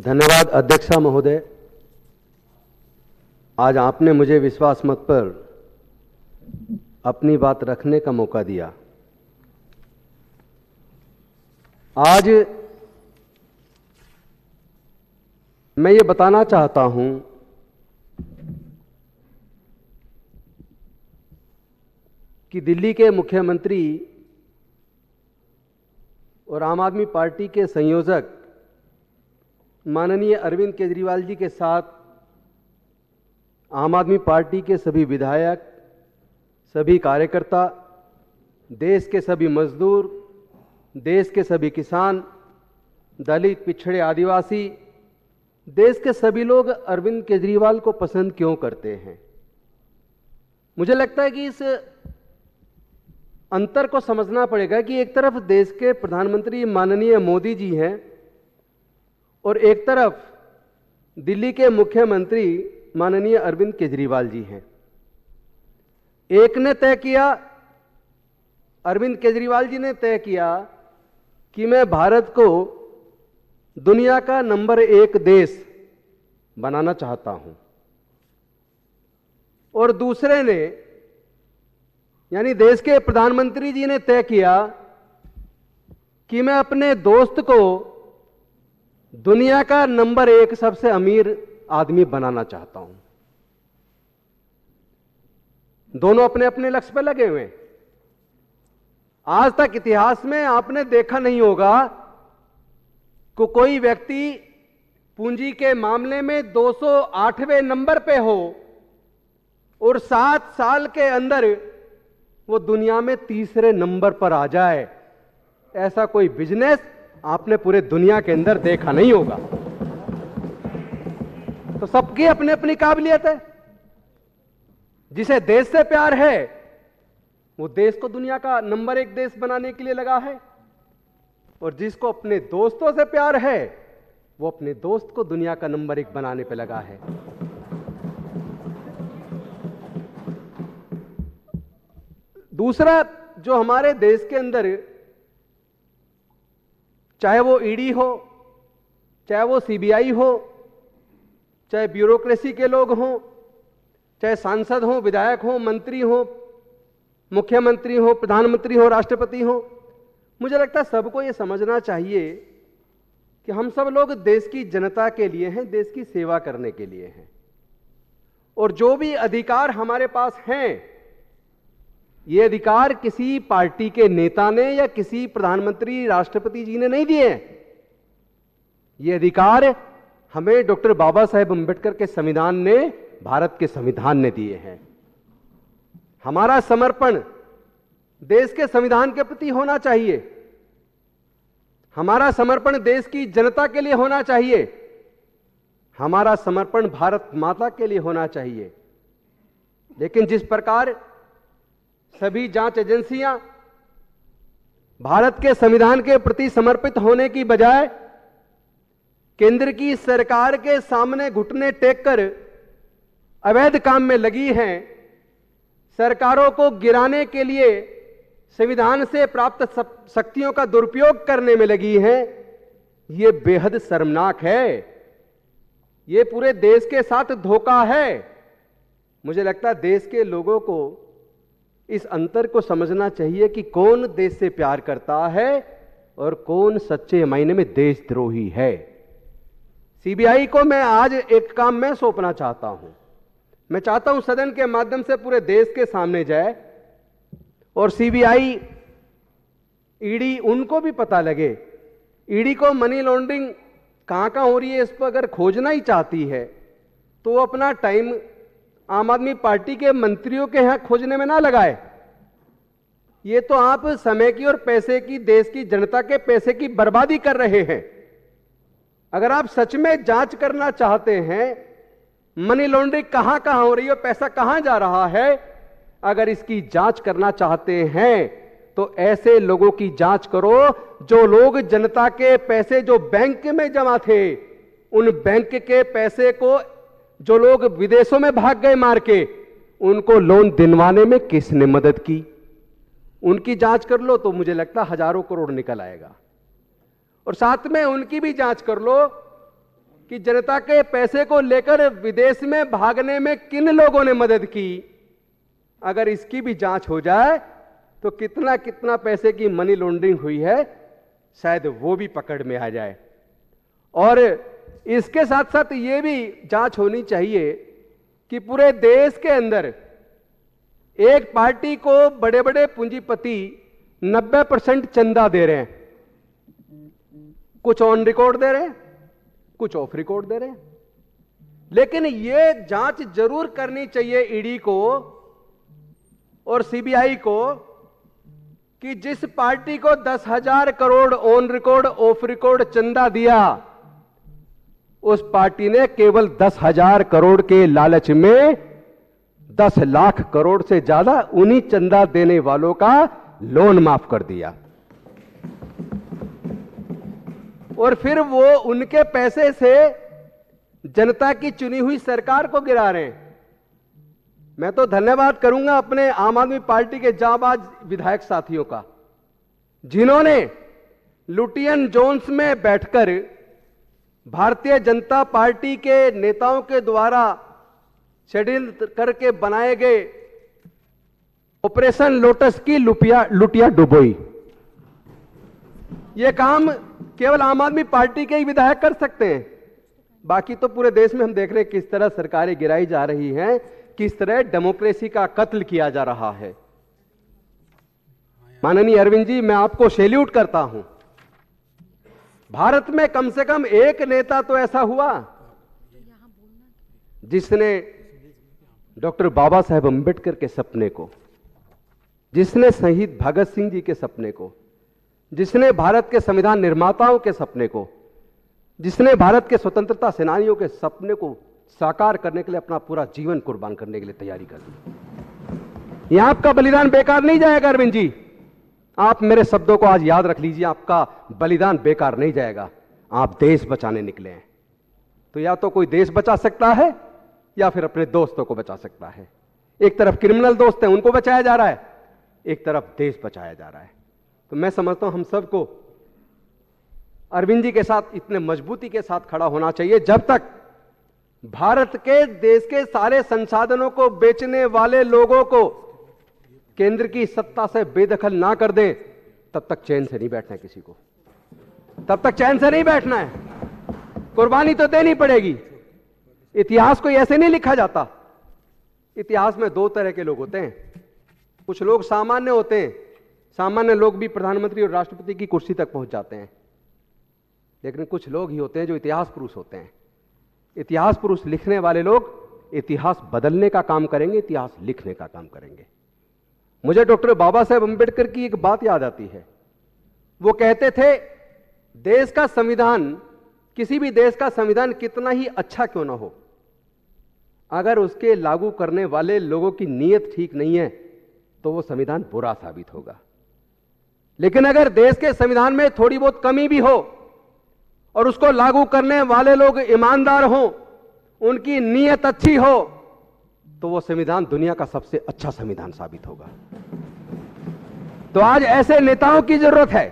धन्यवाद अध्यक्षा महोदय। आज आपने मुझे विश्वास मत पर अपनी बात रखने का मौका दिया। आज मैं ये बताना चाहता हूं कि दिल्ली के मुख्यमंत्री और आम आदमी पार्टी के संयोजक माननीय अरविंद केजरीवाल जी के साथ आम आदमी पार्टी के सभी विधायक, सभी कार्यकर्ता, देश के सभी मजदूर, देश के सभी किसान, दलित, पिछड़े, आदिवासी, देश के सभी लोग अरविंद केजरीवाल को पसंद क्यों करते हैं। मुझे लगता है कि इस अंतर को समझना पड़ेगा कि एक तरफ देश के प्रधानमंत्री माननीय मोदी जी हैं और एक तरफ दिल्ली के मुख्यमंत्री माननीय अरविंद केजरीवाल जी हैं। एक ने तय किया, अरविंद केजरीवाल जी ने तय किया कि मैं भारत को दुनिया का नंबर 1 देश बनाना चाहता हूं, और दूसरे ने यानी देश के प्रधानमंत्री जी ने तय किया कि मैं अपने दोस्त को दुनिया का नंबर 1 सबसे अमीर आदमी बनाना चाहता हूं। दोनों अपने अपने लक्ष्य पर लगे हुए हैं। आज तक इतिहास में आपने देखा नहीं होगा कि कोई व्यक्ति पूंजी के मामले में 208वें नंबर पे हो और 7 साल के अंदर वो दुनिया में तीसरे नंबर पर आ जाए। ऐसा कोई बिजनेस आपने पूरे दुनिया के अंदर देखा नहीं होगा। तो सबकी अपनी अपनी काबिलियत है। जिसे देश से प्यार है वो देश को दुनिया का नंबर 1 देश बनाने के लिए लगा है, और जिसको अपने दोस्तों से प्यार है वो अपने दोस्त को दुनिया का नंबर 1 बनाने पे लगा है। दूसरा, जो हमारे देश के अंदर चाहे वो ईडी हो, चाहे वो सीबीआई हो, चाहे ब्यूरोक्रेसी के लोग हों, चाहे सांसद हो, विधायक हो, मंत्री हो, मुख्यमंत्री हो, प्रधानमंत्री हो, राष्ट्रपति हो, मुझे लगता है सबको ये समझना चाहिए कि हम सब लोग देश की जनता के लिए हैं, देश की सेवा करने के लिए हैं। और जो भी अधिकार हमारे पास हैं, ये अधिकार किसी पार्टी के नेता ने या किसी प्रधानमंत्री, राष्ट्रपति जी ने नहीं दिए हैं। ये अधिकार हमें डॉक्टर बाबा साहेब अम्बेडकर के संविधान ने, भारत के संविधान ने दिए हैं। हमारा समर्पण देश के संविधान के प्रति होना चाहिए। हमारा समर्पण देश की जनता के लिए होना चाहिए। हमारा समर्पण भारत माता के लिए होना चाहिए। लेकिन जिस प्रकार सभी जांच एजेंसियां भारत के संविधान के प्रति समर्पित होने की बजाय केंद्र की सरकार के सामने घुटने टेक कर अवैध काम में लगी हैं, सरकारों को गिराने के लिए संविधान से प्राप्त शक्तियों का दुरुपयोग करने में लगी हैं, ये बेहद शर्मनाक है। ये पूरे देश के साथ धोखा है। मुझे लगता है देश के लोगों को इस अंतर को समझना चाहिए कि कौन देश से प्यार करता है और कौन सच्चे मायने में देशद्रोही है। सीबीआई को मैं आज एक काम मैं सौंपना चाहता हूं। मैं चाहता हूं सदन के माध्यम से पूरे देश के सामने जाए और सीबीआई, ईडी, उनको भी पता लगे। ईडी को मनी लॉन्ड्रिंग कहां कहां हो रही है इस पर अगर खोजना ही चाहती है तो वो अपना टाइम आम आदमी पार्टी के मंत्रियों के यहां खोजने में ना लगाए। ये तो आप समय की और पैसे की, देश की जनता के पैसे की बर्बादी कर रहे हैं। अगर आप सच में जांच करना चाहते हैं मनी लॉन्ड्रिंग कहां कहां हो रही है, पैसा कहां जा रहा है, अगर इसकी जांच करना चाहते हैं तो ऐसे लोगों की जांच करो जो लोग जनता के पैसे जो बैंक में जमा थे, उन बैंक के पैसे को जो लोग विदेशों में भाग गए मार के, उनको लोन दिलवाने में किसने मदद की, उनकी जांच कर लो तो मुझे लगता हजारों करोड़ निकल आएगा। और साथ में उनकी भी जांच कर लो कि जनता के पैसे को लेकर विदेश में भागने में किन लोगों ने मदद की, अगर इसकी भी जांच हो जाए तो कितना कितना पैसे की मनी लॉन्ड्रिंग हुई है, शायद वो भी पकड़ में आ जाए। और इसके साथ साथ ये भी जांच होनी चाहिए कि पूरे देश के अंदर एक पार्टी को बड़े बड़े पूंजीपति 90% चंदा दे रहे हैं, कुछ ऑन रिकॉर्ड दे रहे हैं, कुछ ऑफ रिकॉर्ड दे रहे हैं। लेकिन यह जांच जरूर करनी चाहिए ईडी को और सीबीआई को कि जिस पार्टी को 10,000 crore on record of record चंदा दिया, उस पार्टी ने केवल 10,000 करोड़ के लालच में 10 लाख करोड़ से ज्यादा उन्हीं चंदा देने वालों का लोन माफ कर दिया और फिर वो उनके पैसे से जनता की चुनी हुई सरकार को गिरा रहे हैं। मैं तो धन्यवाद करूंगा अपने आम आदमी पार्टी के जाबाज विधायक साथियों का, जिन्होंने लुटियन जोन्स में बैठकर भारतीय जनता पार्टी के नेताओं के द्वारा शेड्यूल करके बनाए गए ऑपरेशन लोटस की लुटिया डुबोई। यह काम केवल आम आदमी पार्टी के ही विधायक कर सकते हैं, बाकी तो पूरे देश में हम देख रहे हैं किस तरह सरकारें गिराई जा रही हैं, किस तरह डेमोक्रेसी का कत्ल किया जा रहा है। माननीय अरविंद जी, मैं आपको सैल्यूट करता हूं। भारत में कम से कम एक नेता तो ऐसा हुआ जिसने डॉक्टर बाबा साहेब अंबेडकर के सपने को, जिसने शहीद भगत सिंह जी के सपने को, जिसने भारत के संविधान निर्माताओं के सपने को, जिसने भारत के स्वतंत्रता सेनानियों के सपने को साकार करने के लिए अपना पूरा जीवन कुर्बान करने के लिए तैयारी कर दी। यहां आपका बलिदान बेकार नहीं जाएगा अरविंद जी, आप मेरे शब्दों को आज याद रख लीजिए, आपका बलिदान बेकार नहीं जाएगा। आप देश बचाने निकले हैं, तो या तो कोई देश बचा सकता है या फिर अपने दोस्तों को बचा सकता है। एक तरफ क्रिमिनल दोस्त हैं, उनको बचाया जा रहा है, एक तरफ देश बचाया जा रहा है। तो मैं समझता हूं हम सबको अरविंद जी के साथ इतने मजबूती के साथ खड़ा होना चाहिए। जब तक भारत के देश के सारे संसाधनों को बेचने वाले लोगों को केंद्र की सत्ता से बेदखल ना कर दें, तब तक चैन से नहीं बैठना है किसी को, तब तक चैन से नहीं बैठना है। कुर्बानी तो देनी पड़ेगी। इतिहास को ऐसे नहीं लिखा जाता। इतिहास में दो तरह के लोग होते हैं, कुछ लोग सामान्य होते हैं, सामान्य लोग भी प्रधानमंत्री और राष्ट्रपति की कुर्सी तक पहुंच जाते हैं, लेकिन कुछ लोग ही होते हैं जो इतिहास पुरुष होते हैं। इतिहास पुरुष लिखने वाले लोग इतिहास बदलने का काम करेंगे, इतिहास लिखने का काम करेंगे। मुझे डॉक्टर बाबा साहेब अंबेडकर की एक बात याद आती है। वो कहते थे, देश का संविधान, किसी भी देश का संविधान कितना ही अच्छा क्यों ना हो, अगर उसके लागू करने वाले लोगों की नीयत ठीक नहीं है तो वो संविधान बुरा साबित होगा। लेकिन अगर देश के संविधान में थोड़ी बहुत कमी भी हो और उसको लागू करने वाले लोग ईमानदार हों, उनकी नीयत अच्छी हो, तो वो संविधान दुनिया का सबसे अच्छा संविधान साबित होगा। तो आज ऐसे नेताओं की जरूरत है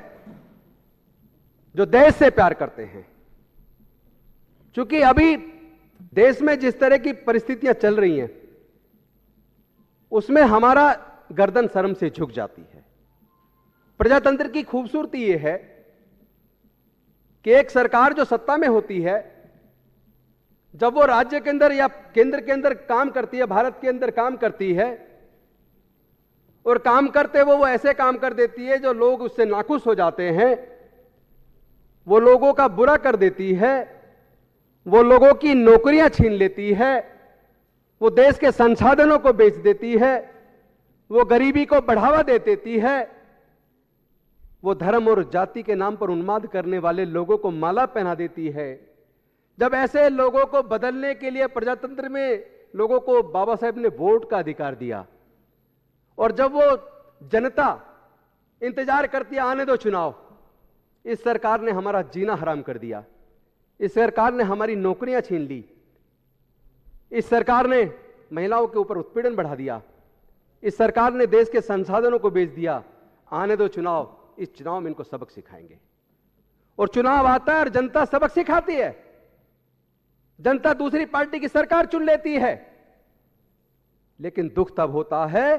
जो देश से प्यार करते हैं। क्योंकि अभी देश में जिस तरह की परिस्थितियां चल रही हैं, उसमें हमारा गर्दन शर्म से झुक जाती है। प्रजातंत्र की खूबसूरती यह है कि एक सरकार जो सत्ता में होती है, जब वो राज्य के अंदर या केंद्र के अंदर काम करती है, भारत के अंदर काम करती है, और काम करते वो ऐसे काम कर देती है जो लोग उससे नाखुश हो जाते हैं, वो लोगों का बुरा कर देती है, वो लोगों की नौकरियां छीन लेती है, वो देश के संसाधनों को बेच देती है, वो गरीबी को बढ़ावा दे देती है, वो धर्म और जाति के नाम पर उन्माद करने वाले लोगों को माला पहना देती है। जब ऐसे लोगों को बदलने के लिए प्रजातंत्र में लोगों को बाबा साहेब ने वोट का अधिकार दिया, और जब वो जनता इंतजार करती है आने दो चुनाव, इस सरकार ने हमारा जीना हराम कर दिया, इस सरकार ने हमारी नौकरियां छीन ली, इस सरकार ने महिलाओं के ऊपर उत्पीड़न बढ़ा दिया, इस सरकार ने देश के संसाधनों को बेच दिया। आने दो चुनाव, इस चुनाव में इनको सबक सिखाएंगे। और चुनाव आता है और जनता सबक सिखाती है। जनता दूसरी पार्टी की सरकार चुन लेती है। लेकिन दुख तब होता है,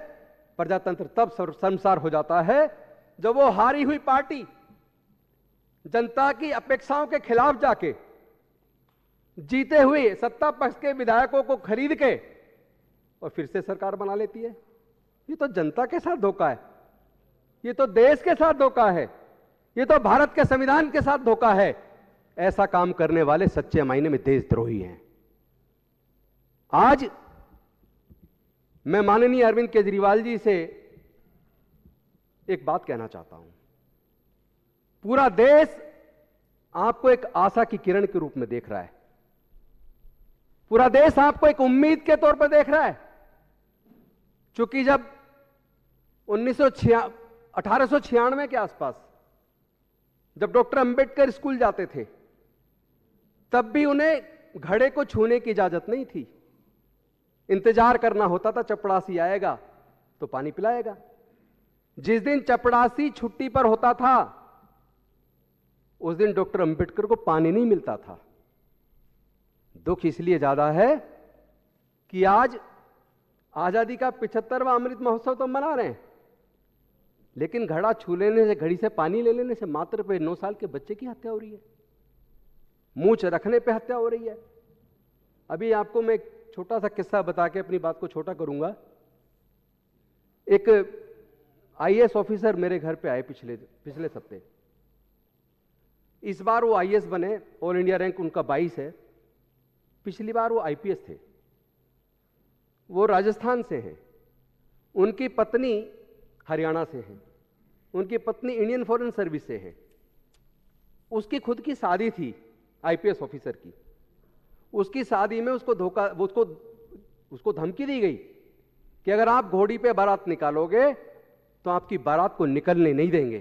प्रजातंत्र तब शर्मसार हो जाता है, जब वो हारी हुई पार्टी जनता की अपेक्षाओं के खिलाफ जाके जीते हुए सत्ता पक्ष के विधायकों को खरीद के और फिर से सरकार बना लेती है। ये तो जनता के साथ धोखा है, ये तो देश के साथ धोखा है, ये तो भारत के संविधान के साथ धोखा है। ऐसा काम करने वाले सच्चे मायने में देशद्रोही हैं। आज मैं माननीय अरविंद केजरीवाल जी से एक बात कहना चाहता हूं। पूरा देश आपको एक आशा की किरण के रूप में देख रहा है, पूरा देश आपको एक उम्मीद के तौर पर देख रहा है। क्योंकि जब 1896 के आसपास जब डॉक्टर अंबेडकर स्कूल जाते थे, तब भी उन्हें घड़े को छूने की इजाजत नहीं थी। इंतजार करना होता था, चपड़ासी आएगा तो पानी पिलाएगा। जिस दिन चपड़ासी छुट्टी पर होता था, उस दिन डॉक्टर अंबेडकर को पानी नहीं मिलता था। दुख इसलिए ज्यादा है कि आज आजादी का 75वां अमृत महोत्सव तो मना रहे हैं, लेकिन घड़ा छू लेने से, घड़ी से पानी ले लेने से मात्र पे 9 साल के बच्चे की हत्या हो रही है, मूंछ रखने पे हत्या हो रही है। अभी आपको मैं एक छोटा सा किस्सा बता के अपनी बात को छोटा करूंगा। एक आईएएस ऑफिसर मेरे घर पे आए पिछले हफ्ते। इस बार वो आईएएस बने, ऑल इंडिया रैंक उनका 22 है। पिछली बार वो आईपीएस थे। वो राजस्थान से हैं, उनकी पत्नी हरियाणा से है, उनकी पत्नी इंडियन फॉरेन सर्विस से है। उसकी खुद की शादी थी आईपीएस ऑफिसर की। उसकी शादी में उसको धमकी दी गई कि अगर आप घोड़ी पे बारात निकालोगे तो आपकी बारात को निकलने नहीं देंगे।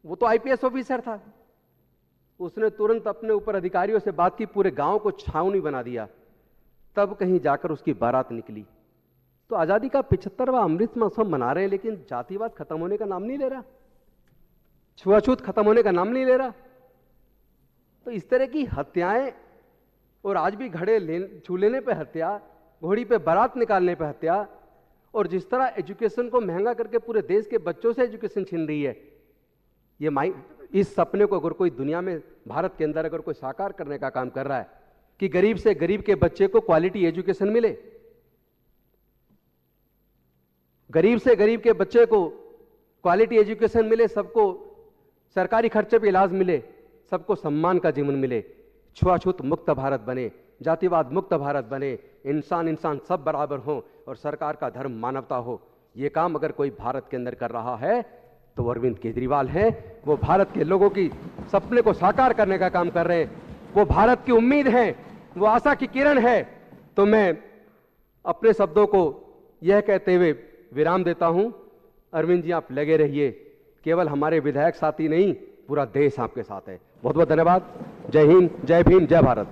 वो तो आईपीएस ऑफिसर था। उसने तुरंत अपने ऊपर अधिकारियों से बात की, पूरे गांव को छावनी बना दिया, तब कहीं जाकर उसकी बारात निकली। तो आजादी का 75वां अमृत महोत्सव मना रहे हैं, लेकिन जातिवाद खत्म होने का नाम नहीं ले रहा, छुआछूत खत्म होने का नाम नहीं ले रहा। तो इस तरह की हत्याएं, और आज भी घड़े छू लेने पे हत्या, घोड़ी पे बारात निकालने पे हत्या, और जिस तरह एजुकेशन को महंगा करके पूरे देश के बच्चों से एजुकेशन छीन रही है, ये इस सपने को अगर कोई दुनिया में, भारत के अंदर अगर कोई साकार करने का काम कर रहा है कि गरीब से गरीब के बच्चे को क्वालिटी एजुकेशन मिले, गरीब से गरीब के बच्चे को क्वालिटी एजुकेशन मिले, सबको सरकारी खर्चे पे इलाज मिले, सबको सम्मान का जीवन मिले, छुआछूत मुक्त भारत बने, जातिवाद मुक्त भारत बने, इंसान सब बराबर हो और सरकार का धर्म मानवता हो। ये काम अगर कोई भारत के अंदर कर रहा है तो अरविंद केजरीवाल है। वो भारत के लोगों की सपने को साकार करने का काम कर रहे हैं, वो भारत की उम्मीद है, वो आशा की किरण है। तो मैं अपने शब्दों को यह कहते हुए विराम देता हूं। अरविंद जी, आप लगे रहिए, केवल हमारे विधायक साथी नहीं, पूरा देश आपके साथ है। बहुत बहुत धन्यवाद। जय हिंद, जय भीम, जय भारत।